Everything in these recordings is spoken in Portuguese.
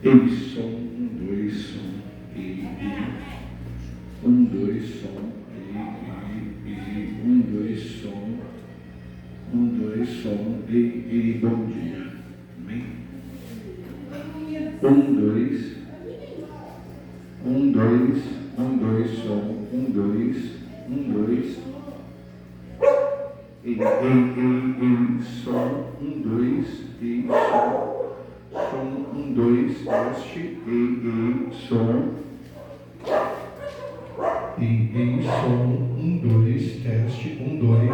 Ei, som, 1, 2, som, e, 1, 2, som, e, 1, 2, som, 1, 2, som, e, bom dia, amém? 1, 2, 1, 2, 1, 2, som, 1, 2, 1, 2, e, som, 1, 2, e, som, 1, 2, teste, e, som, e, som, 1, 2, teste, 1, 2,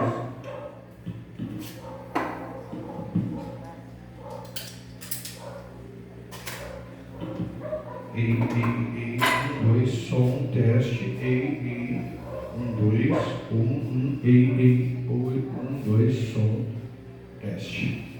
e, 1, 2, som, teste, e, 1, 2, 1, e, 1, 2, som, teste.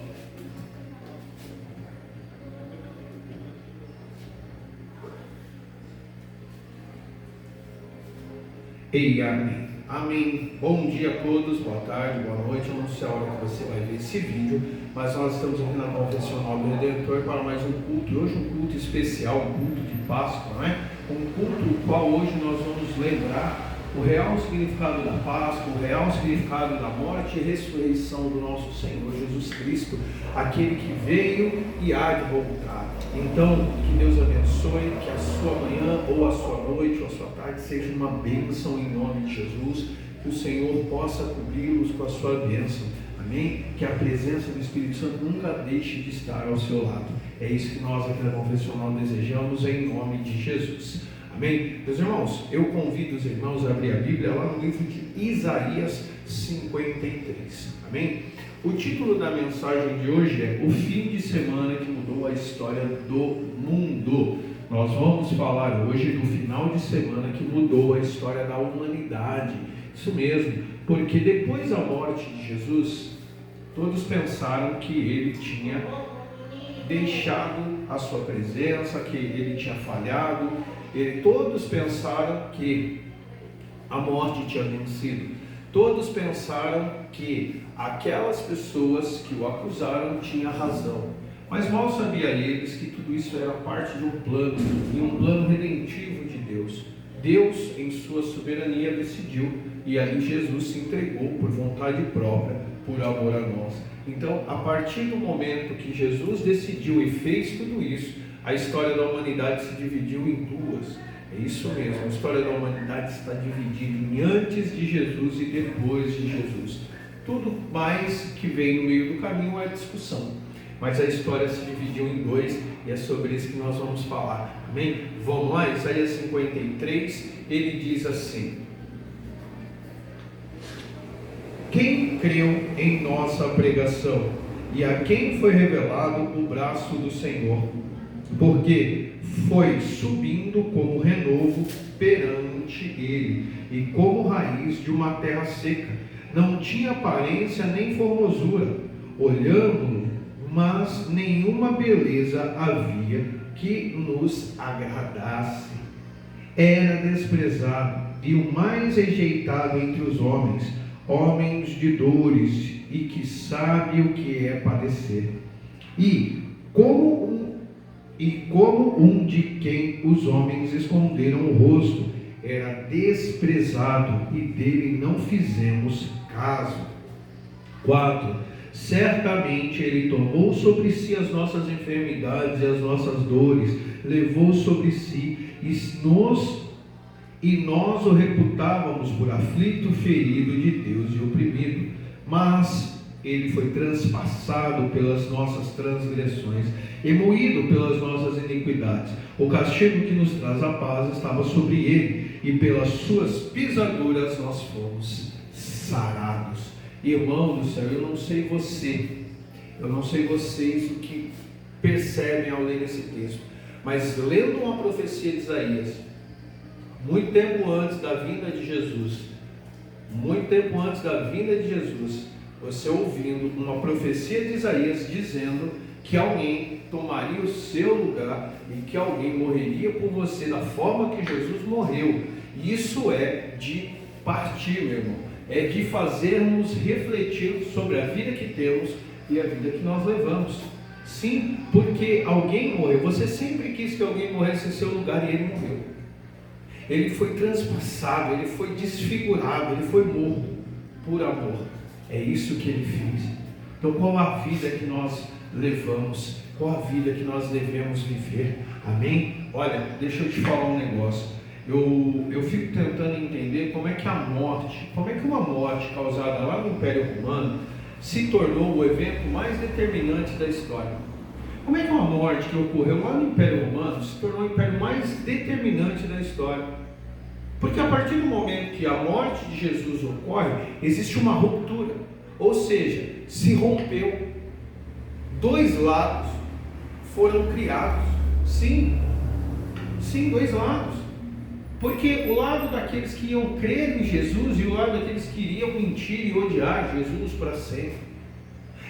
Ei, amém. Amém. Bom dia a todos, boa tarde, boa noite. Eu não sei a hora que você vai ver esse vídeo, mas nós estamos aqui na Confessional do Redentor para mais um culto. E hoje um culto especial, um culto de Páscoa, não é? Um culto no qual hoje nós vamos lembrar o real significado da Páscoa, o real significado da morte e ressurreição do nosso Senhor Jesus Cristo, aquele que veio e há de voltar. Então, que Deus abençoe, que a sua manhã, ou a sua noite, ou a sua tarde seja uma bênção em nome de Jesus, que o Senhor possa cobri-los com a sua bênção, amém? Que a presença do Espírito Santo nunca deixe de estar ao seu lado. É isso que nós aqui na Confessional desejamos em nome de Jesus, amém? Meus irmãos, eu convido os irmãos a abrir a Bíblia lá no livro de Isaías 53, amém? O título da mensagem de hoje é O Fim de Semana que Mudou a História do Mundo. Nós vamos falar hoje do final de semana que mudou a história da humanidade. Isso mesmo, porque depois da morte de Jesus, todos pensaram que ele tinha deixado a sua presença, que ele tinha falhado. Todos pensaram que a morte tinha vencido. Todos pensaram que aquelas pessoas que o acusaram tinham razão. Mas mal sabia eles que tudo isso era parte de um plano, e um plano redentivo de Deus. Deus, em sua soberania, decidiu, e ali Jesus se entregou por vontade própria, por amor a nós. Então, a partir do momento que Jesus decidiu e fez tudo isso, a história da humanidade se dividiu em duas. É isso mesmo, a história da humanidade está dividida em antes de Jesus e depois de Jesus. Tudo mais que vem no meio do caminho é discussão, mas a história se dividiu em dois e é sobre isso que nós vamos falar, amém? Vamos lá, Isaías 53, ele diz assim: quem creu em nossa pregação e a quem foi revelado o braço do Senhor? Porque foi subindo como renovo perante ele, e como raiz de uma terra seca. Não tinha aparência nem formosura. Olhamos-no, mas nenhuma beleza havia que nos agradasse. Era desprezado e o mais rejeitado entre os homens, homens de dores e que sabe o que é padecer. E como um de quem os homens esconderam o rosto, era desprezado e dele não fizemos caso. 4. Certamente ele tomou sobre si as nossas enfermidades e as nossas dores, levou sobre si, e nós o reputávamos por aflito, ferido de Deus e oprimido. Mas ele foi transpassado pelas nossas transgressões e moído pelas nossas iniquidades. O castigo que nos traz a paz estava sobre ele, e pelas suas pisaduras nós fomos sarados. Irmão do céu, eu não sei vocês o que percebem ao ler esse texto, mas lendo uma profecia de Isaías, muito tempo antes da vinda de Jesus, você ouvindo uma profecia de Isaías dizendo que alguém tomaria o seu lugar e que alguém morreria por você da forma que Jesus morreu. Isso é de partir, meu irmão, é de fazermos refletir sobre a vida que temos e a vida que nós levamos. Sim, porque alguém morreu. Você sempre quis que alguém morresse em seu lugar e ele morreu. Ele foi transpassado, ele foi desfigurado, ele foi morto por amor. É isso que ele fez. Então, qual a vida que nós levamos? Qual a vida que nós devemos viver? Amém? Olha, deixa eu te falar um negócio. Eu fico tentando entender como é que uma morte causada lá no Império Romano se tornou o evento mais determinante da história. Como é que uma morte que ocorreu lá no Império Romano se tornou o império mais determinante da história? Porque a partir do momento que a morte de Jesus ocorre, existe uma ruptura, ou seja, se rompeu. Dois lados foram criados. Sim, dois lados. Porque o lado daqueles que iam crer em Jesus e o lado daqueles que iriam mentir e odiar Jesus para sempre.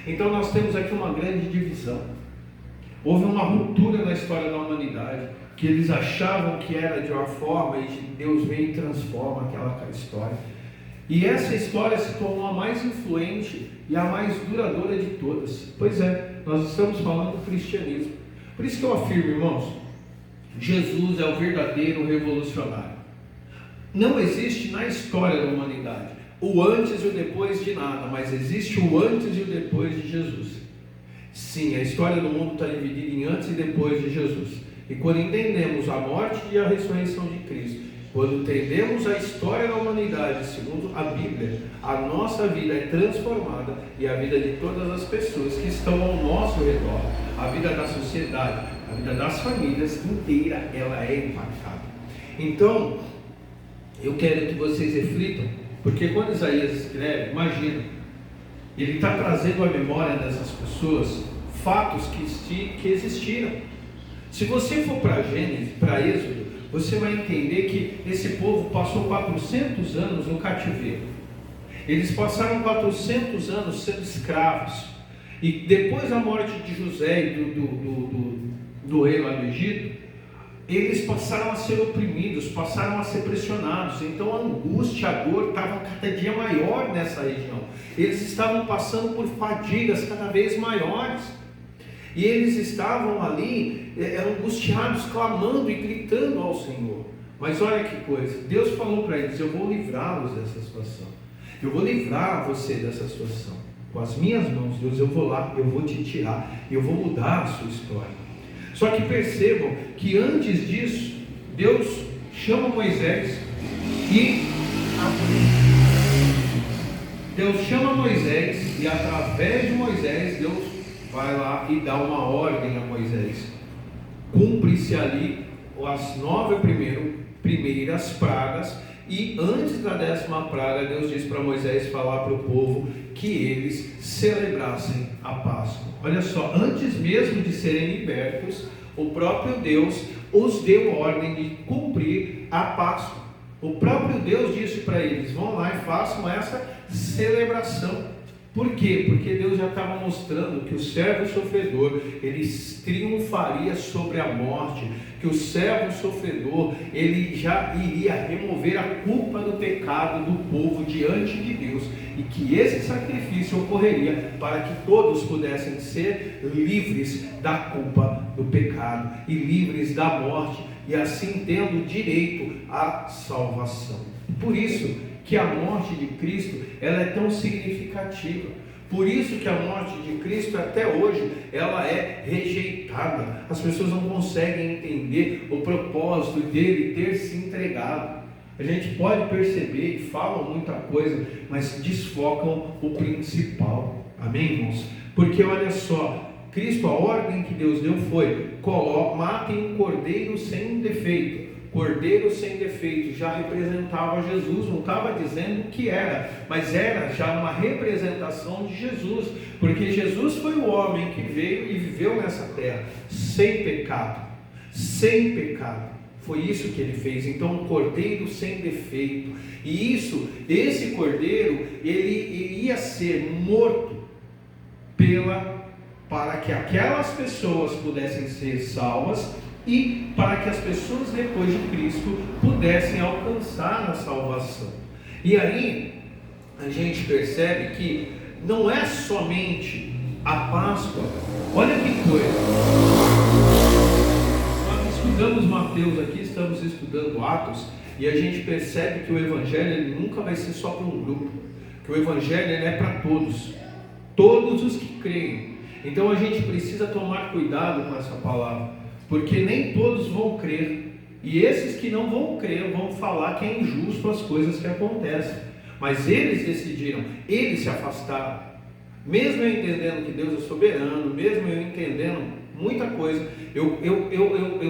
Então nós temos aqui uma grande divisão. Houve uma ruptura na história da humanidade, que eles achavam que era de uma forma e Deus vem e transforma aquela história. E essa história se tornou a mais influente e a mais duradoura de todas. Pois é, nós estamos falando do cristianismo. Por isso que eu afirmo, irmãos, Jesus é o verdadeiro revolucionário. Não existe na história da humanidade o antes e o depois de nada, mas existe o antes e o depois de Jesus. Sim, a história do mundo está dividida em antes e depois de Jesus. E quando entendemos a morte e a ressurreição de Cristo, quando entendemos a história da humanidade segundo a Bíblia, a nossa vida é transformada e a vida de todas as pessoas que estão ao nosso redor, a vida da sociedade, a vida das famílias inteira, ela é impactada. Então, eu quero que vocês reflitam, porque quando Isaías escreve, imagina, ele está trazendo à memória dessas pessoas fatos que existiram. Se você for para Gênesis, para Êxodo, você vai entender que esse povo passou 400 anos no cativeiro. Eles passaram 400 anos sendo escravos. E depois da morte de José e do rei lá do Egito, eles passaram a ser oprimidos, passaram a ser pressionados. Então a angústia, a dor estava cada dia maior nessa região. Eles estavam passando por fadigas cada vez maiores. E eles estavam ali angustiados, clamando e gritando ao Senhor. Mas olha que coisa, Deus falou para eles: eu vou livrá-los dessa situação. Eu vou livrar você dessa situação. Com as minhas mãos, Deus, eu vou lá, eu vou te tirar, eu vou mudar a sua história. Só que percebam que antes disso, Deus chama Moisés e através de Moisés, Deus vai lá e dá uma ordem a Moisés. Cumpre-se ali as 9 primeiras pragas, e antes da 10ª praga, Deus diz para Moisés falar para o povo que eles celebrassem a Páscoa. Olha só, antes mesmo de serem libertos, o próprio Deus os deu ordem de cumprir a Páscoa. O próprio Deus disse para eles: vão lá e façam essa celebração. Por quê? Porque Deus já estava mostrando que o servo sofredor, ele triunfaria sobre a morte, que o servo sofredor, ele já iria remover a culpa do pecado do povo diante de Deus, e que esse sacrifício ocorreria para que todos pudessem ser livres da culpa do pecado e livres da morte, e assim tendo direito à salvação. Por isso que a morte de Cristo, ela é tão significativa. Por isso que a morte de Cristo até hoje, ela é rejeitada. As pessoas não conseguem entender o propósito dele ter se entregado. A gente pode perceber que falam muita coisa, mas desfocam o principal. Amém, irmãos? Porque olha só, Cristo, a ordem que Deus deu foi: matem um cordeiro sem defeito. Cordeiro sem defeito já representava Jesus, não estava dizendo que era, mas era já uma representação de Jesus, porque Jesus foi o homem que veio e viveu nessa terra sem pecado, foi isso que ele fez. Então um cordeiro sem defeito, e esse cordeiro, ele iria ser morto para que aquelas pessoas pudessem ser salvas, e para que as pessoas depois de Cristo pudessem alcançar a salvação. E aí a gente percebe que não é somente A Páscoa, olha que coisa. Nós estudamos Mateus aqui, estamos estudando Atos, e a gente percebe que o Evangelho ele nunca vai ser só para um grupo, que o Evangelho ele é para todos, todos os que creem. Então a gente precisa tomar cuidado com essa palavra, porque nem todos vão crer, e esses que não vão crer vão falar que é injusto as coisas que acontecem, mas eles decidiram, eles se afastaram. Mesmo eu entendendo que Deus é soberano, mesmo eu entendendo muita coisa, eu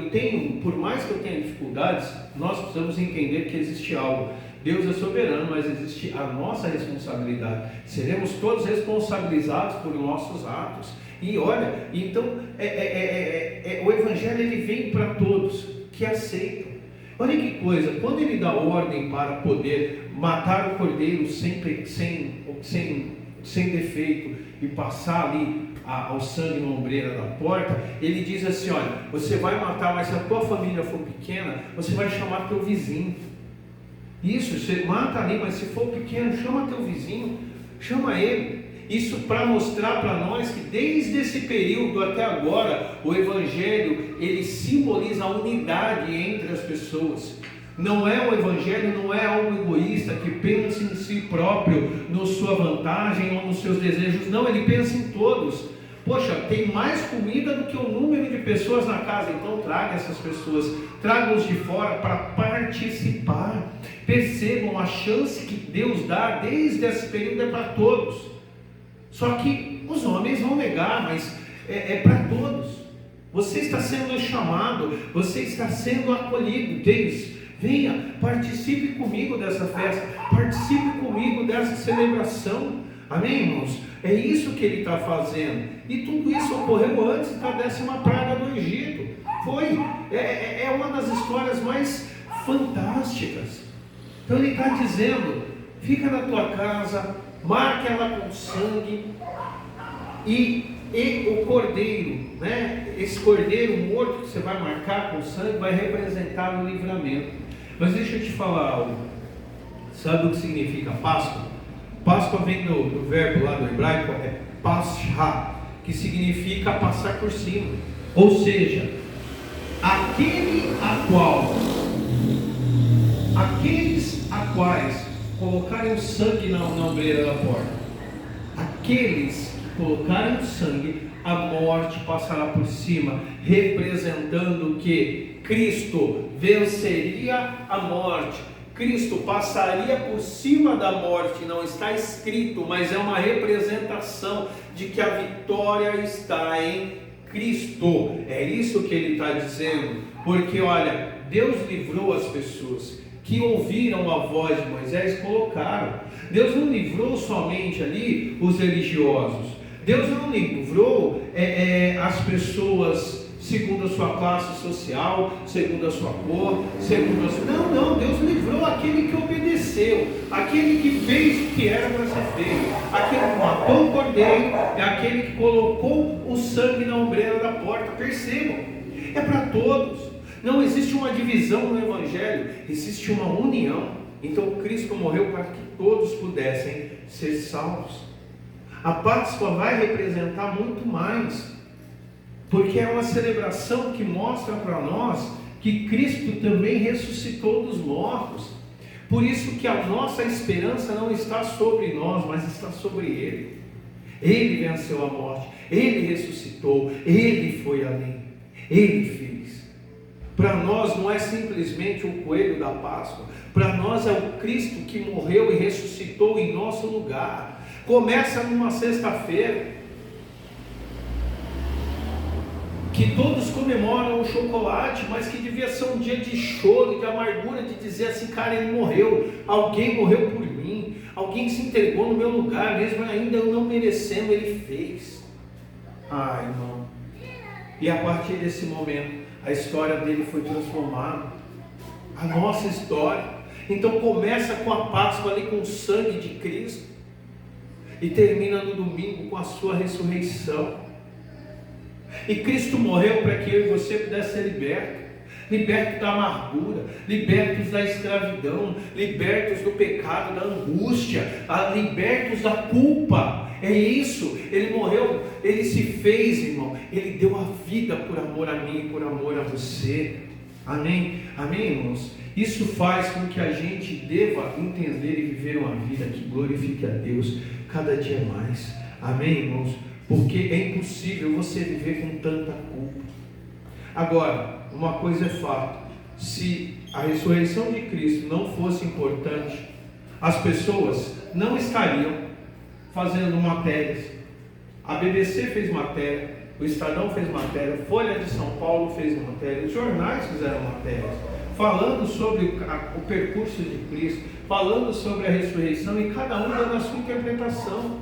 tenho, por mais que eu tenha dificuldades, nós precisamos entender que existe algo. Deus é soberano, mas existe a nossa responsabilidade. Seremos todos responsabilizados por nossos atos. E olha, então o Evangelho ele vem para todos que aceitam. Olha que coisa, quando ele dá ordem para poder matar o cordeiro sem defeito e passar ali o sangue na ombreira da porta, ele diz assim: olha, você vai matar, mas se a tua família for pequena, você vai chamar teu vizinho. Isso, você mata ali, mas se for pequeno, chama teu vizinho, chama ele. Isso para mostrar para nós que desde esse período até agora, o Evangelho ele simboliza a unidade entre as pessoas. Não é o Evangelho, não é algo egoísta que pensa em si próprio, na sua vantagem ou nos seus desejos. Não, ele pensa em todos. Poxa, tem mais comida do que o número de pessoas na casa, então traga essas pessoas, traga-os de fora para participar. Percebam a chance que Deus dá desde esse período é para todos. Só que os homens vão negar, mas é para todos. Você está sendo chamado, você está sendo acolhido. Deus, venha, participe comigo dessa festa, participe comigo dessa celebração. Amém, irmãos? É isso que ele está fazendo. E tudo isso ocorreu antes da 10ª praga do Egito. É uma das histórias mais fantásticas. Então ele está dizendo: fica na tua casa, marque ela com sangue, e o cordeiro, né? Esse cordeiro morto que você vai marcar com sangue vai representar o livramento. Mas deixa eu te falar algo. Sabe o que significa Páscoa? Páscoa vem do verbo lá do hebraico, é pascha, que significa passar por cima. Ou seja, aqueles a quais colocarem o sangue na ombreira da porta, aqueles que colocarem o sangue, a morte passará por cima, representando que Cristo venceria a morte. Cristo passaria por cima da morte, não está escrito, mas é uma representação de que a vitória está em Cristo. É isso que ele está dizendo, porque olha, Deus livrou as pessoas que ouviram a voz de Moisés e colocaram. Deus não livrou somente ali os religiosos, Deus não livrou as pessoas segundo a sua classe social, segundo a sua cor, segundo a sua... Não, Deus livrou aquele que obedeceu, aquele que fez o que era para ser feito, aquele que matou o cordeiro, é aquele que colocou o sangue na ombreira da porta. Percebam, é para todos. Não existe uma divisão no Evangelho, existe uma união. Então Cristo morreu para que todos pudessem ser salvos. A Páscoa vai representar muito mais, porque é uma celebração que mostra para nós que Cristo também ressuscitou dos mortos. Por isso que a nossa esperança não está sobre nós, mas está sobre Ele. Ele venceu a morte, Ele ressuscitou, Ele foi além, Ele fez. Para nós não é simplesmente o coelho da Páscoa, para nós é o Cristo que morreu e ressuscitou em nosso lugar. Começa numa sexta-feira, que todos comemoram o chocolate, mas que devia ser um dia de choro, de amargura, de dizer assim: cara, ele morreu, alguém morreu por mim, alguém se entregou no meu lugar, mesmo ainda eu não merecendo, ele fez. Ah, irmão, e a partir desse momento, a história dele foi transformada, a nossa história. Então começa com a Páscoa ali, com o sangue de Cristo, e termina no domingo com a sua ressurreição. E Cristo morreu para que eu e você pudesse ser libertos da amargura, libertos da escravidão, libertos do pecado, da angústia, libertos da culpa. É isso, Ele morreu, Ele se fez, irmão, Ele deu a vida por amor a mim, por amor a você. Amém? Amém, irmãos? Isso faz com que a gente deva entender e viver uma vida que glorifique a Deus cada dia mais. Amém, irmãos? Porque é impossível você viver com tanta culpa. Agora, uma coisa é fato: se a ressurreição de Cristo não fosse importante, as pessoas não estariam fazendo matérias. A BBC fez matéria, o Estadão fez matéria, Folha de São Paulo fez matéria, os jornais fizeram matérias, falando sobre o percurso de Cristo, falando sobre a ressurreição, e cada um dando a sua interpretação.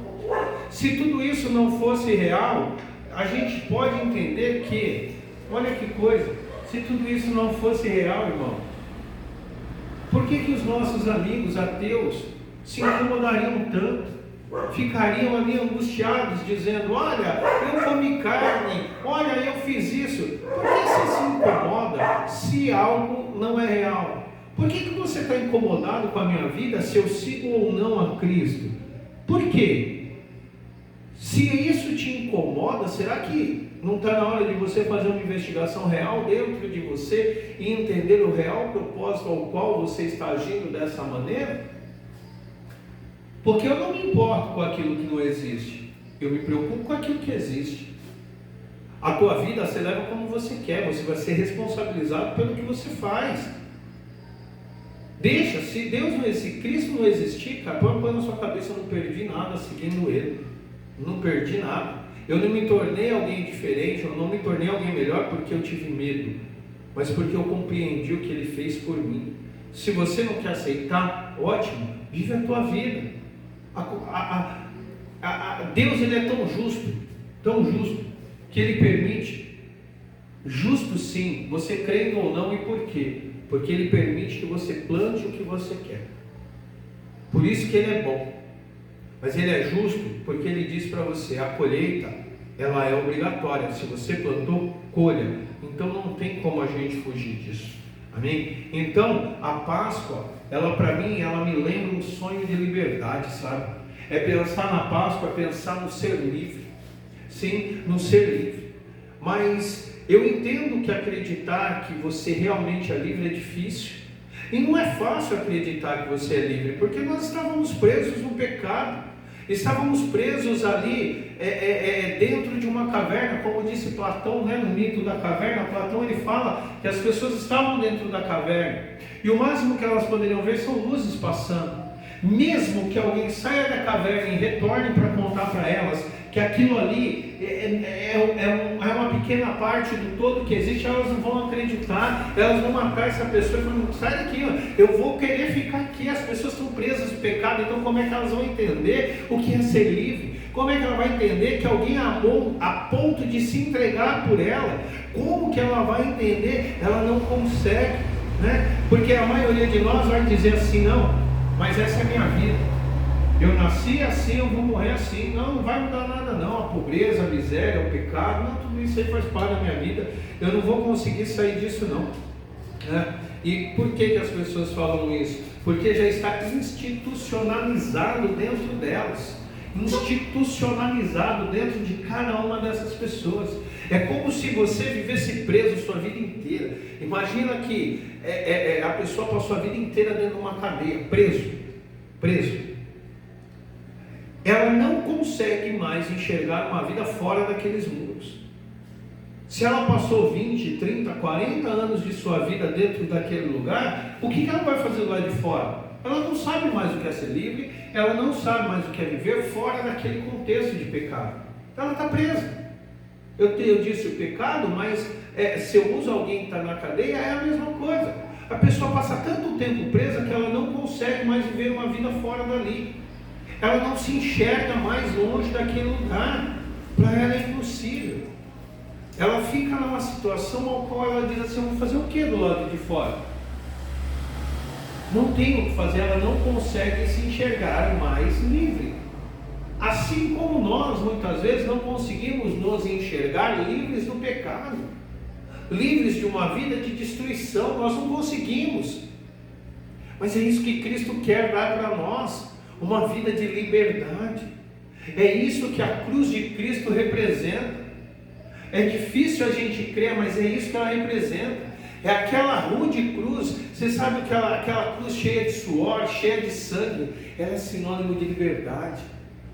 Se tudo isso não fosse real, a gente pode entender que, olha que coisa, se tudo isso não fosse real, irmão, por que os nossos amigos ateus se incomodariam tanto? Ficariam ali angustiados, dizendo: olha, eu comi carne, olha, eu fiz isso. Por que você se incomoda se algo não é real? Por que você está incomodado com a minha vida, se eu sigo ou não a Cristo? Por quê? Se isso te incomoda, será que não está na hora de você fazer uma investigação real dentro de você e entender o real propósito ao qual você está agindo dessa maneira? Porque eu não me importo com aquilo que não existe, eu me preocupo com aquilo que existe. A tua vida você leva como você quer, você vai ser responsabilizado pelo que você faz. Deixa, se Deus não existir, Cristo não existir, cara, põe na sua cabeça: eu não perdi nada seguindo Ele, não perdi nada. Eu não me tornei alguém diferente, eu não me tornei alguém melhor porque eu tive medo, mas porque eu compreendi o que Ele fez por mim. Se você não quer aceitar, ótimo, vive a tua vida. Deus, Ele é tão justo, que Ele permite, justo sim, você crendo ou não. E por quê? Porque Ele permite que você plante o que você quer. Por isso que Ele é bom. Mas Ele é justo porque Ele diz para você: a colheita, ela é obrigatória. Se você plantou, colha. Então não tem como a gente fugir disso. Amém? Então a Páscoa, ela para mim, ela me lembra um sonho de liberdade, sabe? É pensar na Páscoa, é pensar no ser livre. Sim, no ser livre. Mas eu entendo que acreditar que você realmente é livre é difícil. E não é fácil acreditar que você é livre, porque nós estávamos presos no pecado. Estávamos presos ali dentro de uma caverna, como disse Platão, né, no mito da caverna. Platão, ele fala que as pessoas estavam dentro da caverna e o máximo que elas poderiam ver são luzes passando. Mesmo que alguém saia da caverna e retorne para contar para elas que aquilo ali é uma pequena parte do todo que existe, elas não vão acreditar, elas vão matar essa pessoa e falar: sai daqui, eu vou querer ficar aqui. As pessoas estão presas no pecado, então como é que elas vão entender o que é ser livre? Como é que ela vai entender que alguém amou a ponto de se entregar por ela? Como que ela vai entender? Ela não consegue, né? Porque a maioria de nós vai dizer assim: não, mas essa é a minha vida. Eu nasci assim, eu vou morrer assim. Não vai mudar nada não. A pobreza, a miséria, o pecado, não, tudo isso aí faz parte da minha vida. Eu não vou conseguir sair disso não. E por que as pessoas falam isso? Porque já está institucionalizado dentro delas. Institucionalizado dentro de cada uma dessas pessoas. É como se você vivesse preso sua vida inteira. Imagina que a pessoa passou a vida inteira dentro de uma cadeia, preso. Ela não consegue mais enxergar uma vida fora daqueles muros. Se ela passou 20, 30, 40 anos de sua vida dentro daquele lugar, o que ela vai fazer lá de fora? Ela não sabe mais o que é ser livre, ela não sabe mais o que é viver fora daquele contexto de pecado. Ela está presa. Eu disse o pecado, mas se eu uso alguém que está na cadeia, é a mesma coisa. A pessoa passa tanto tempo presa que ela não consegue mais viver uma vida fora dali. Ela não se enxerga mais longe daquele lugar. Para ela é impossível. Ela fica numa situação ao qual ela diz assim: eu vou fazer o que do lado de fora? Não tem o que fazer, ela não consegue se enxergar mais livre. Assim como nós, muitas vezes, não conseguimos nos enxergar livres do pecado, livres de uma vida de destruição, nós não conseguimos. Mas é isso que Cristo quer dar para nós, uma vida de liberdade. É isso que a cruz de Cristo representa. É difícil a gente crer, mas é isso que ela representa. É aquela rude cruz. Você sabe que aquela cruz cheia de suor, cheia de sangue, ela é sinônimo de liberdade.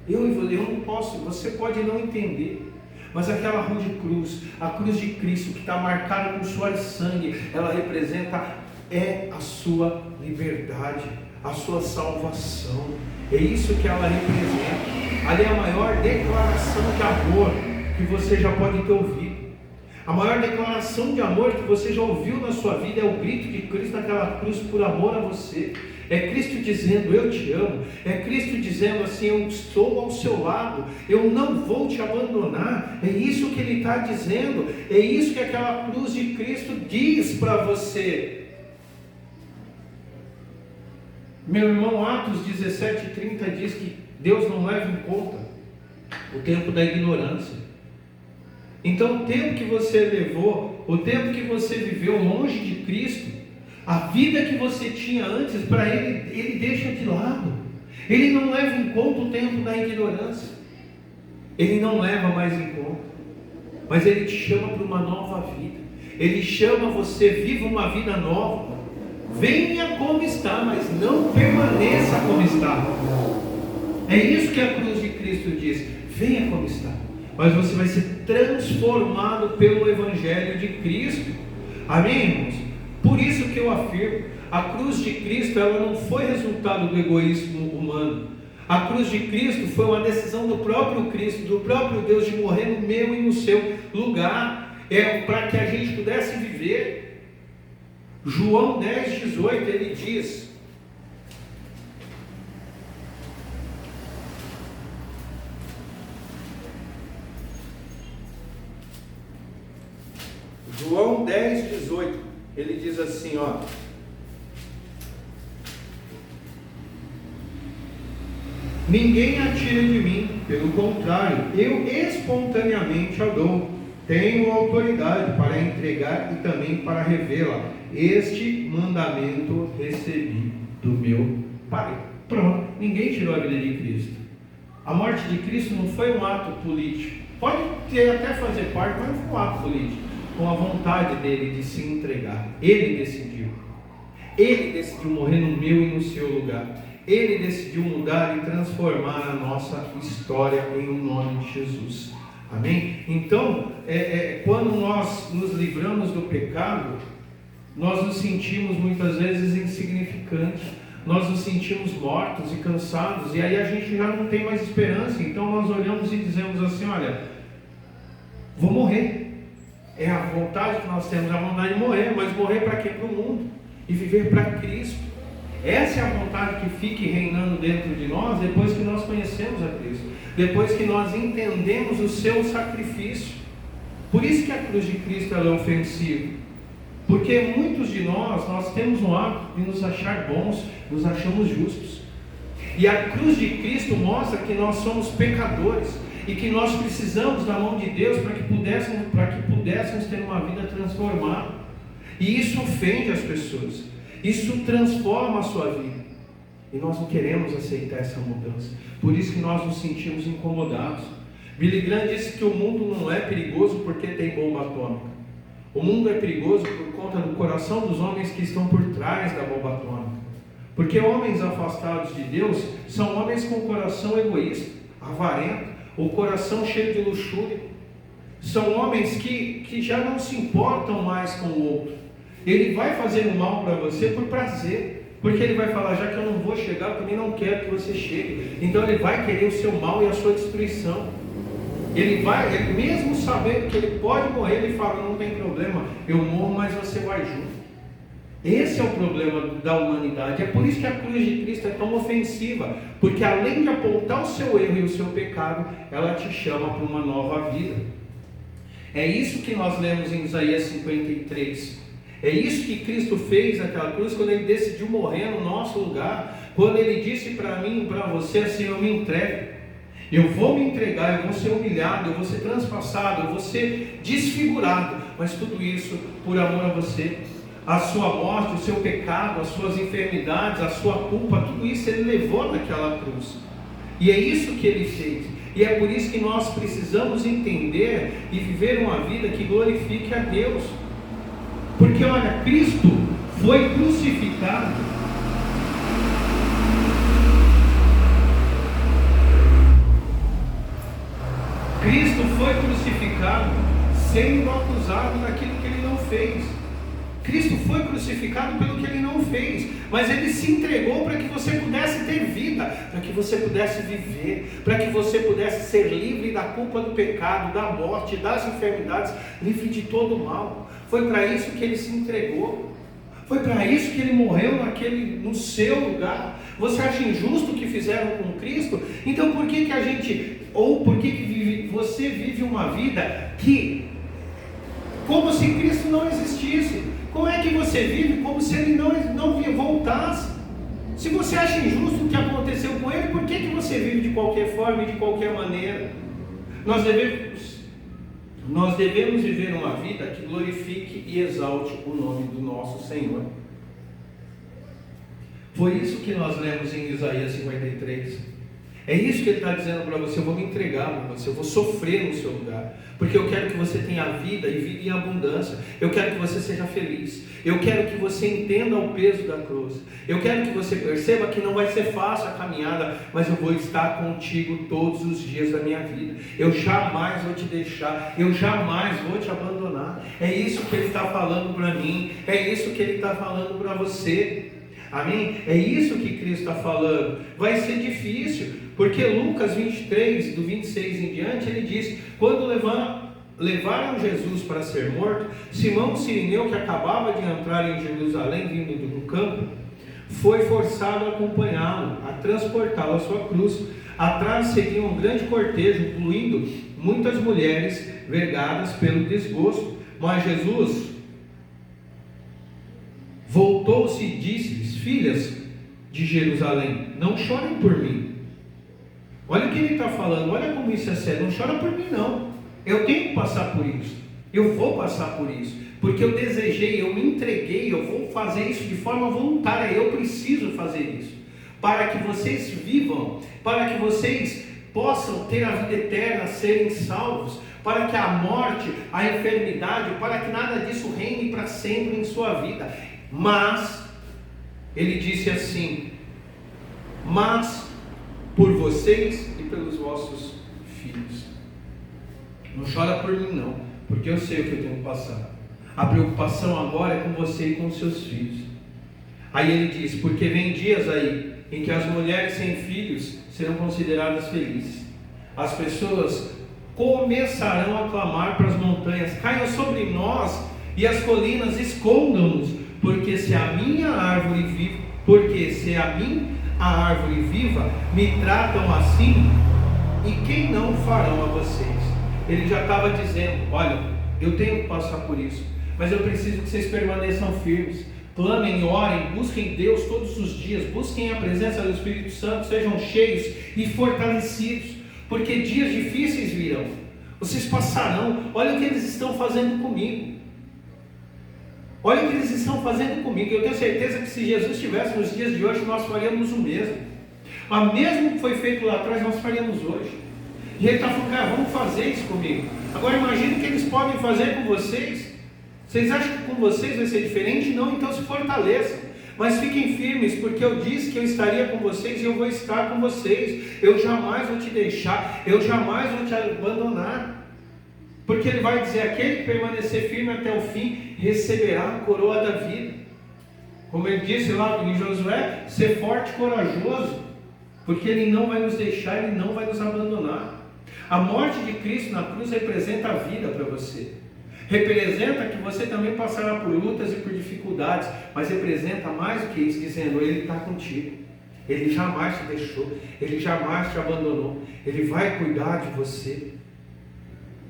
Eu não posso, você pode não entender, mas aquela rude cruz, a cruz de Cristo que está marcada com suor e sangue, ela representa a sua liberdade, a sua salvação. É isso que ela representa. Ali é a maior declaração de amor que você já pode ter ouvido. A maior declaração de amor que você já ouviu na sua vida é o grito de Cristo naquela cruz por amor a você. É Cristo dizendo, eu te amo. É Cristo dizendo assim, eu estou ao seu lado, eu não vou te abandonar. É isso que Ele está dizendo. É isso que aquela cruz de Cristo diz para você. Meu irmão, Atos 17:30 diz que Deus não leva em conta o tempo da ignorância. Então o tempo que você levou, o tempo que você viveu longe de Cristo, a vida que você tinha antes, para Ele deixa de lado. Ele não leva em conta o tempo da ignorância. Ele não leva mais em conta. Mas Ele te chama para uma nova vida. Ele chama você, viva uma vida nova. Venha como está, mas não permaneça como está. É isso que a cruz de Cristo diz. Venha como está, mas você vai ser transformado pelo Evangelho de Cristo. Amém, irmãos? Por isso que eu afirmo, a cruz de Cristo, ela não foi resultado do egoísmo humano. A cruz de Cristo foi uma decisão do próprio Cristo, do próprio Deus, de morrer no meu e no seu lugar, para que a gente pudesse viver. João 10:18, ele diz: João 10:18, ele diz assim, ó: ninguém a tira de mim, pelo contrário, eu espontaneamente a dou. Tenho autoridade para entregar e também para revê-la. Este mandamento recebi do meu Pai. Pronto, ninguém tirou a vida de Cristo. A morte de Cristo não foi um ato político. Pode até fazer parte, mas não foi um ato político. Com a vontade dele de se entregar. Ele decidiu. Ele decidiu morrer no meu e no seu lugar. Ele decidiu mudar e transformar a nossa história em um nome de Jesus. Amém? Então, quando nós nos livramos do pecado, nós nos sentimos muitas vezes insignificantes, nós nos sentimos mortos e cansados, e aí a gente já não tem mais esperança. Então nós olhamos e dizemos assim, olha, vou morrer. É a vontade que nós temos, a vontade de morrer, mas morrer para quê? Para o mundo, e viver para Cristo. Essa é a vontade que fique reinando dentro de nós depois que nós conhecemos a Cristo, depois que nós entendemos o seu sacrifício. Por isso que a cruz de Cristo ela é ofensiva, porque muitos de nós temos um hábito de nos achar bons, nos achamos justos, e a cruz de Cristo mostra que nós somos pecadores e que nós precisamos da mão de Deus para que pudéssemos ter uma vida transformada. E isso ofende as pessoas, isso transforma a sua vida, e nós não queremos aceitar essa mudança. Por isso que nós nos sentimos incomodados. Billy Graham disse que o mundo não é perigoso porque tem bomba atômica. O mundo é perigoso por conta do coração dos homens que estão por trás da bomba atômica. Porque homens afastados de Deus são homens com o coração egoísta, avarento, o coração cheio de luxúria. São homens que já não se importam mais com o outro. Ele vai fazer o mal para você por prazer, porque ele vai falar, já que eu não vou chegar, eu também não quero que você chegue. Então ele vai querer o seu mal e a sua destruição. Ele mesmo sabendo que ele pode morrer, ele fala, não tem problema, eu morro, mas você vai junto. Esse é o problema da humanidade. É por isso que a cruz de Cristo é tão ofensiva, porque além de apontar o seu erro e o seu pecado, ela te chama para uma nova vida. É isso que nós lemos em Isaías 53. É isso que Cristo fez naquela cruz, quando Ele decidiu morrer no nosso lugar, quando Ele disse para mim e para você assim, eu me entrego. Eu vou me entregar, eu vou ser humilhado, eu vou ser transpassado, eu vou ser desfigurado, mas tudo isso por amor a você. A sua morte, o seu pecado, as suas enfermidades, a sua culpa, tudo isso Ele levou naquela cruz. E é isso que Ele fez. E é por isso que nós precisamos entender e viver uma vida que glorifique a Deus. Porque olha, Cristo foi crucificado. Cristo foi crucificado sendo acusado daquilo que ele não fez. Cristo foi crucificado pelo que ele não fez, mas ele se entregou para que você pudesse ter vida, para que você pudesse viver, para que você pudesse ser livre da culpa do pecado, da morte, das enfermidades, livre de todo o mal. Foi para isso que ele se entregou. Foi para isso que ele morreu no seu lugar. Você acha injusto o que fizeram com Cristo? Então por que a gente, ou por que você vive uma vida como se Cristo não existisse? Como é que você vive como se ele não voltasse? Se você acha injusto o que aconteceu com ele, por que você vive de qualquer forma e de qualquer maneira? Nós devemos viver uma vida que glorifique e exalte o nome do nosso Senhor. Foi isso que nós lemos em Isaías 53. É isso que ele está dizendo para você: eu vou me entregar para você, eu vou sofrer no seu lugar, porque eu quero que você tenha vida e vida em abundância. Eu quero que você seja feliz. Eu quero que você entenda o peso da cruz. Eu quero que você perceba que não vai ser fácil a caminhada, mas eu vou estar contigo todos os dias da minha vida. Eu jamais vou te deixar, eu jamais vou te abandonar. É isso que ele está falando para mim, é isso que ele está falando para você. Amém? É isso que Cristo está falando. Vai ser difícil, porque Lucas 23, do 26 em diante, ele diz: quando levaram Jesus para ser morto, Simão Cirineu, que acabava de entrar em Jerusalém, vindo do campo, foi forçado a acompanhá-lo, a transportá-lo à sua cruz. Atrás seguia um grande cortejo, incluindo muitas mulheres vergadas pelo desgosto. Mas Jesus voltou-se e disse-lhes: filhas de Jerusalém, não chorem por mim. Olha o que ele está falando, olha como isso é sério. Não chora por mim não, eu tenho que passar por isso, eu vou passar por isso, porque eu desejei, eu me entreguei, eu vou fazer isso de forma voluntária, eu preciso fazer isso, para que vocês vivam, para que vocês possam ter a vida eterna, serem salvos, para que a morte, a enfermidade, para que nada disso reine para sempre em sua vida. Mas, ele disse assim: mas por vocês e pelos vossos filhos. Não chora por mim não, porque eu sei o que eu tenho que passar. A preocupação agora é com você e com os seus filhos. Aí ele diz: porque vem dias aí em que as mulheres sem filhos serão consideradas felizes. As pessoas começarão a clamar para as montanhas: caiam sobre nós, e as colinas escondam-nos, porque se a minha árvore viva me tratam assim, e quem não farão a vocês? Ele já estava dizendo: olha, eu tenho que passar por isso, mas eu preciso que vocês permaneçam firmes. Clamem, orem, busquem Deus todos os dias, busquem a presença do Espírito Santo, sejam cheios e fortalecidos, porque dias difíceis virão, vocês passarão. Olha o que eles estão fazendo comigo, olha o que eles estão fazendo comigo. Eu tenho certeza que se Jesus estivesse nos dias de hoje, nós faríamos o mesmo. Mas mesmo que foi feito lá atrás, nós faríamos hoje. E ele está falando: cara, vamos fazer isso comigo. Agora imagine o que eles podem fazer com vocês. Vocês acham que com vocês vai ser diferente? Não, então se fortaleçam. Mas fiquem firmes, porque eu disse que eu estaria com vocês e eu vou estar com vocês. Eu jamais vou te deixar, eu jamais vou te abandonar. Porque ele vai dizer: aquele que permanecer firme até o fim receberá a coroa da vida. Como ele disse lá em Josué: ser forte e corajoso, porque ele não vai nos deixar, ele não vai nos abandonar. A morte de Cristo na cruz representa a vida para você. Representa que você também passará por lutas e por dificuldades, mas representa mais do que isso, dizendo: ele está contigo, ele jamais te deixou, ele jamais te abandonou, ele vai cuidar de você.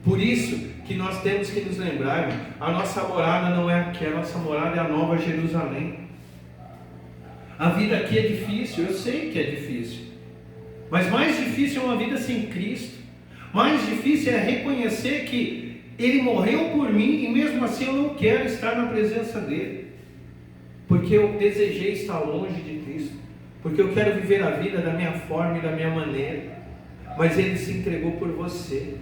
Por isso que nós temos que nos lembrar, irmão, a nossa morada não é aqui, a nossa morada é a Nova Jerusalém. A vida aqui é difícil, eu sei que é difícil, mas mais difícil é uma vida sem Cristo. Mais difícil é reconhecer que Ele morreu por mim e mesmo assim eu não quero estar na presença dEle, porque eu desejei estar longe de Cristo, porque eu quero viver a vida da minha forma e da minha maneira. mas Ele se entregou por você.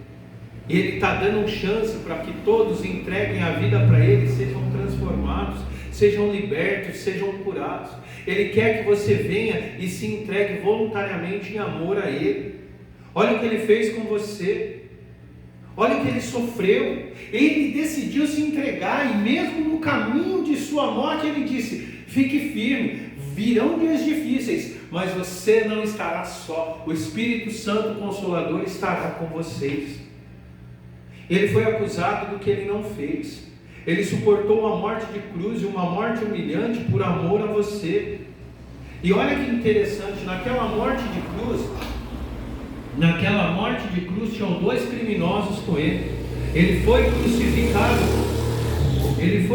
E Ele está dando chance para que todos entreguem a vida para Ele, sejam transformados, sejam libertos, sejam curados. Ele quer que você venha e se entregue voluntariamente em amor a Ele. Olha o que Ele fez com você. Olha o que Ele sofreu. Ele decidiu se entregar, e mesmo no caminho de sua morte Ele disse: fique firme, virão dias difíceis, mas você não estará só. O Espírito Santo Consolador estará com vocês. Ele foi acusado do que ele não fez. Ele suportou uma morte de cruz e uma morte humilhante por amor a você. E olha que interessante, naquela morte de cruz tinham 2 criminosos com ele. Ele foi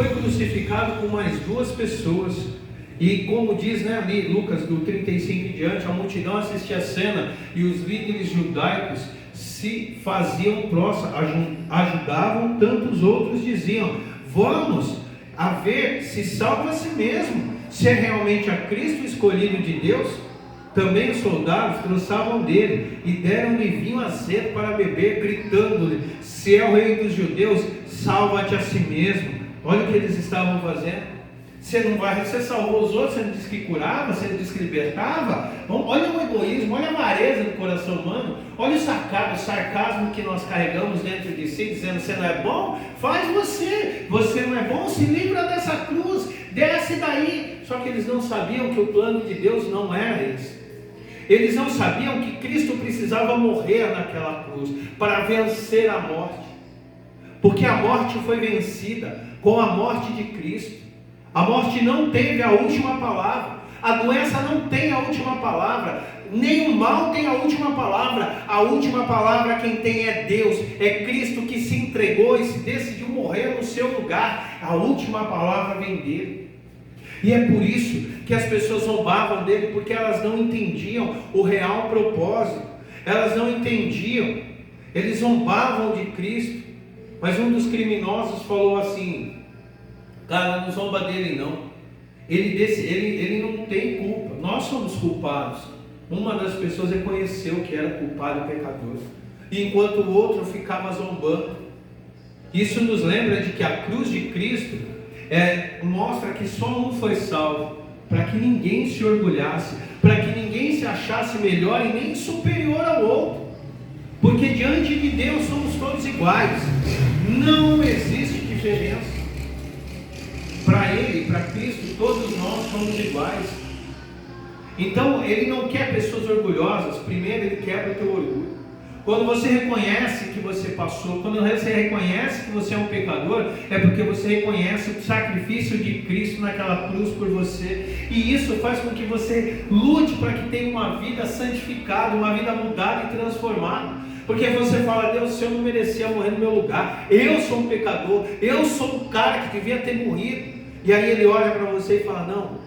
crucificado com mais 2 pessoas. E como diz, ali Lucas do 35 em diante, a multidão assistia a cena e os líderes judaicos se faziam próximos, ajudavam, tantos outros diziam: vamos a ver se salva a si mesmo, se é realmente a Cristo escolhido de Deus. Também os soldados trançavam dele e deram-lhe vinho azedo para beber, gritando-lhe: se é o rei dos judeus, salva-te a si mesmo. Olha o que eles estavam fazendo. Você salvou os outros, você não disse que curava, você não disse que libertava. Olha o egoísmo, olha a avareza do coração humano, olha o sarcasmo que nós carregamos dentro de si, dizendo: você não é bom? Faz você não é bom? Se livra dessa cruz, desce daí. Só que eles não sabiam que o plano de Deus não era esse. Eles não sabiam que Cristo precisava morrer naquela cruz para vencer a morte, porque a morte foi vencida com a morte de Cristo. A morte não teve a última palavra, a doença não tem a última palavra, nem o mal tem a última palavra. A última palavra quem tem é Deus, é Cristo que se entregou e se decidiu morrer no seu lugar. A última palavra vem dele. E é por isso que as pessoas zombavam dele, porque elas não entendiam o real propósito, elas não entendiam, eles zombavam de Cristo. Mas um dos criminosos falou assim: cara, não zomba dele não, ele não tem culpa, nós somos culpados. Uma das pessoas reconheceu que era culpado e pecador, enquanto o outro ficava zombando. Isso nos lembra de que a cruz de Cristo mostra que só um foi salvo, para que ninguém se orgulhasse, para que ninguém se achasse melhor e nem superior ao outro, porque diante de Deus somos todos iguais, não existe diferença. Para Ele, para Cristo, todos nós somos iguais. Então Ele não quer pessoas orgulhosas. Primeiro Ele quebra o teu orgulho. Quando você reconhece que você passou, quando você reconhece que você é um pecador, é porque você reconhece o sacrifício de Cristo naquela cruz por você. E isso faz com que você lute para que tenha uma vida santificada, uma vida mudada e transformada. Porque você fala: Deus, se eu não merecia morrer no meu lugar, eu sou um pecador, eu sou um cara que devia ter morrido. E aí Ele olha para você e fala: não,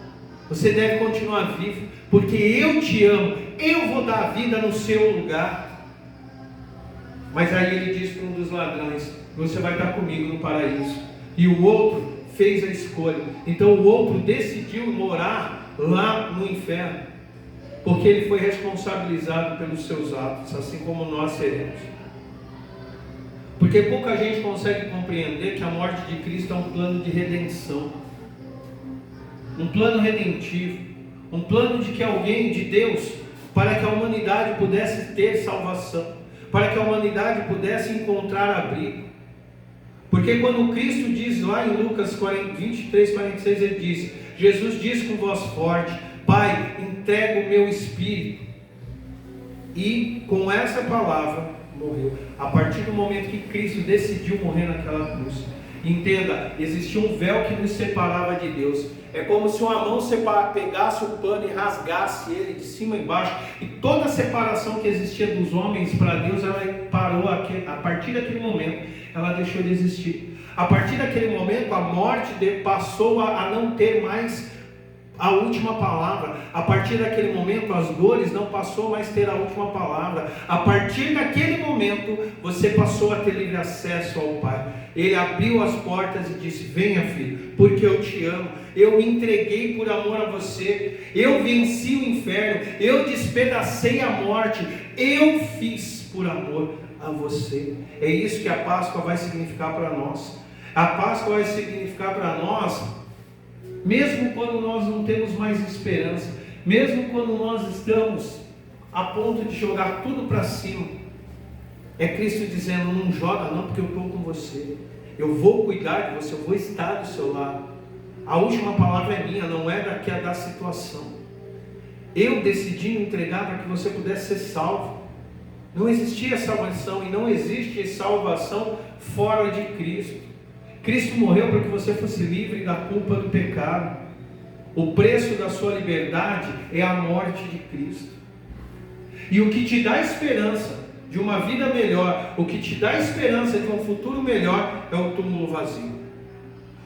você deve continuar vivo, porque eu te amo, eu vou dar a vida no seu lugar. Mas aí Ele diz para um dos ladrões: você vai estar comigo no paraíso. E o outro fez a escolha. Então o outro decidiu morar lá no inferno, porque ele foi responsabilizado pelos seus atos, assim como nós seremos. Porque pouca gente consegue compreender que a morte de Cristo é um plano de redenção, um plano redentivo, um plano de que alguém, de Deus, para que a humanidade pudesse ter salvação, para que a humanidade pudesse encontrar abrigo. Porque quando Cristo diz lá em Lucas 23, 46, Ele diz: Jesus diz com voz forte: Pai, entrego o meu espírito. E com essa palavra morreu. A partir do momento que Cristo decidiu morrer naquela cruz, entenda, existia um véu que nos separava de Deus. É como se uma mão pegasse o pano e rasgasse ele de cima e embaixo, e toda a separação que existia dos homens para Deus, ela parou a partir daquele momento, ela deixou de existir. A partir daquele momento, a morte passou a não ter mais a última palavra. A partir daquele momento, as dores não passou mais a ter a última palavra. A partir daquele momento, você passou a ter livre acesso ao Pai. Ele abriu as portas e disse: venha, filho, porque eu te amo. Eu me entreguei por amor a você. Eu venci o inferno. Eu despedacei a morte. Eu fiz por amor a você. É isso que a Páscoa vai significar para nós. A Páscoa vai significar para nós, mesmo quando nós não temos mais esperança, mesmo quando nós estamos a ponto de jogar tudo para cima, é Cristo dizendo: não joga não, porque eu estou com você, eu vou cuidar de você, eu vou estar do seu lado. A última palavra é minha, não é da situação. Eu decidi me entregar para que você pudesse ser salvo. Não existia salvação e não existe salvação fora de Cristo. Cristo morreu para que você fosse livre da culpa do pecado. O preço da sua liberdade é a morte de Cristo. E o que te dá esperança de uma vida melhor, o que te dá esperança de um futuro melhor, é o túmulo vazio.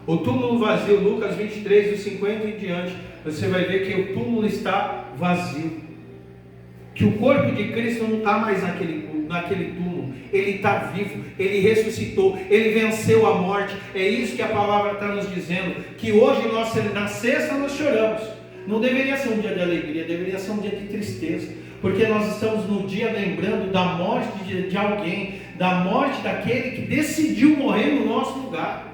O túmulo vazio, Lucas 23, dos 50 em diante, você vai ver que o túmulo está vazio. Que o corpo de Cristo não está mais naquele túmulo. Ele está vivo, Ele ressuscitou, Ele venceu a morte. É isso que a palavra está nos dizendo. Que hoje, na sexta, nós choramos. Não deveria ser um dia de alegria, deveria ser um dia de tristeza. Porque nós estamos no dia lembrando da morte de alguém, da morte daquele que decidiu morrer no nosso lugar.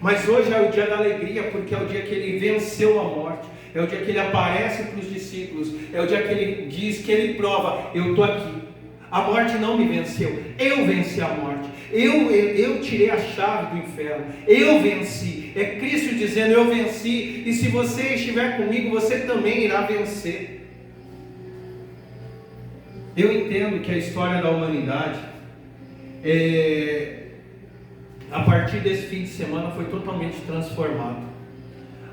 Mas hoje é o dia da alegria, porque é o dia que Ele venceu a morte. É o dia que Ele aparece para os discípulos. É o dia que Ele diz, que Ele prova: eu estou aqui. A morte não me venceu. Eu venci a morte. Eu tirei a chave do inferno. Eu venci. É Cristo dizendo: eu venci. E se você estiver comigo, você também irá vencer. Eu entendo que a história da humanidade, a partir desse fim de semana, foi totalmente transformada.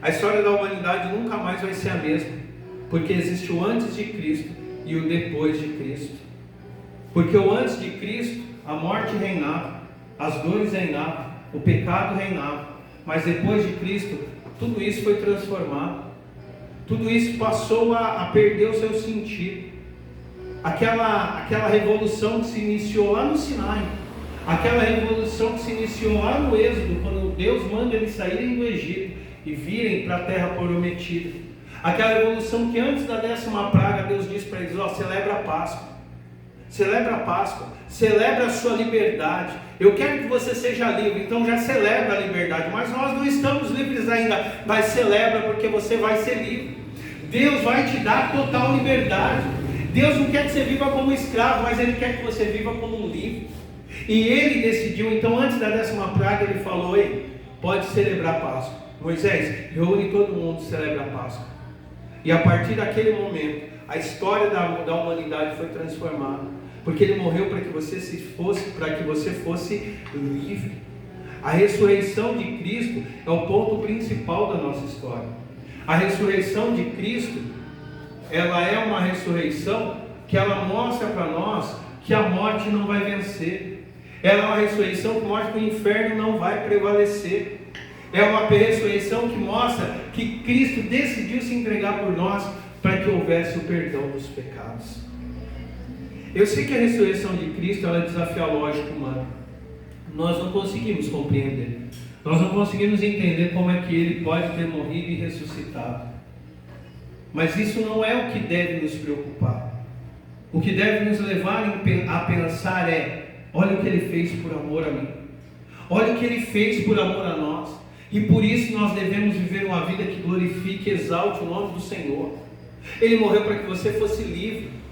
A história da humanidade nunca mais vai ser a mesma, porque existe o antes de Cristo e o depois de Cristo. Porque o antes de Cristo, a morte reinava, as dores reinavam, o pecado reinava, mas depois de Cristo, tudo isso foi transformado. Tudo isso passou a perder o seu sentido. Aquela revolução que se iniciou lá no Sinai, aquela revolução que se iniciou lá no Êxodo, quando Deus manda eles saírem do Egito e virem para a terra prometida. Aquela revolução que antes da 10ª praga, Deus disse para eles: celebra a Páscoa. Celebra a Páscoa, celebra a sua liberdade. Eu quero que você seja livre, então já celebra a liberdade. Mas nós não estamos livres ainda. Mas celebra, porque você vai ser livre. Deus vai te dar total liberdade. Deus não quer que você viva como escravo, mas Ele quer que você viva como um livre. E Ele decidiu, então antes da 10ª praga, Ele falou: ei, pode celebrar a Páscoa. Moisés, reúne todo mundo e celebra a Páscoa. E a partir daquele momento, a história da humanidade foi transformada. Porque Ele morreu para que você fosse livre. A ressurreição de Cristo é o ponto principal da nossa história. A ressurreição de Cristo, ela é uma ressurreição que ela mostra para nós que a morte não vai vencer. Ela é uma ressurreição que mostra que o inferno não vai prevalecer. É uma ressurreição que mostra que Cristo decidiu se entregar por nós para que houvesse o perdão dos pecados. Eu sei que a ressurreição de Cristo, ela desafia a lógica humana. Nós não conseguimos compreender. Nós não conseguimos entender como é que Ele pode ter morrido e ressuscitado. Mas isso não é o que deve nos preocupar. O que deve nos levar a pensar é: olha o que Ele fez por amor a mim. Olha o que Ele fez por amor a nós. E por isso nós devemos viver uma vida que glorifique e exalte o nome do Senhor. Ele morreu para que você fosse livre.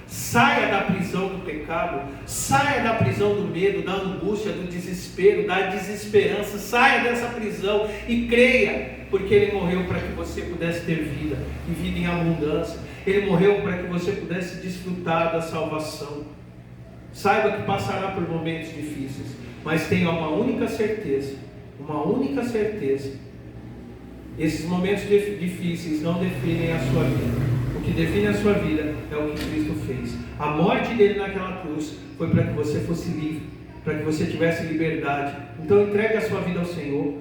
Saia da prisão do pecado, saia da prisão do medo, da angústia, do desespero, da desesperança. Saia dessa prisão e creia, porque Ele morreu para que você pudesse ter vida, e vida em abundância. Ele morreu para que você pudesse desfrutar da salvação. Saiba que passará por momentos difíceis, mas tenha uma única certeza. Esses momentos difíceis não definem a sua vida. O que define a sua vida é o que Cristo fez. A morte dele naquela cruz foi para que você fosse livre, para que você tivesse liberdade. Então entregue a sua vida ao Senhor.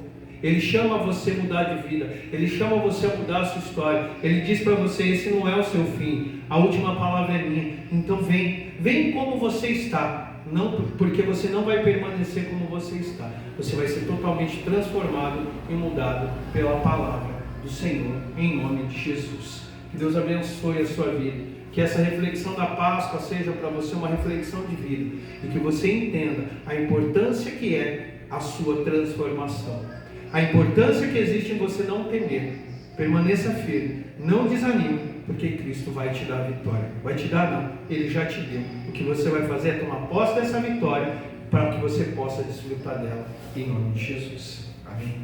Ele chama você a mudar de vida. Ele chama você a mudar a sua história. Ele diz para você, esse não é o seu fim. A última palavra é minha. Então vem como você está. Não, porque você não vai permanecer como você está. Você vai ser totalmente transformado e mudado pela palavra do Senhor, em nome de Jesus. Que Deus abençoe a sua vida. Que essa reflexão da Páscoa seja para você uma reflexão de vida. E que você entenda a importância que é a sua transformação. A importância que existe em você não temer. Permaneça firme. Não desanime, porque Cristo vai te dar a vitória. Vai te dar não, Ele já te deu. O que você vai fazer é tomar posse dessa vitória para que você possa desfrutar dela. Em nome de Jesus. Amém.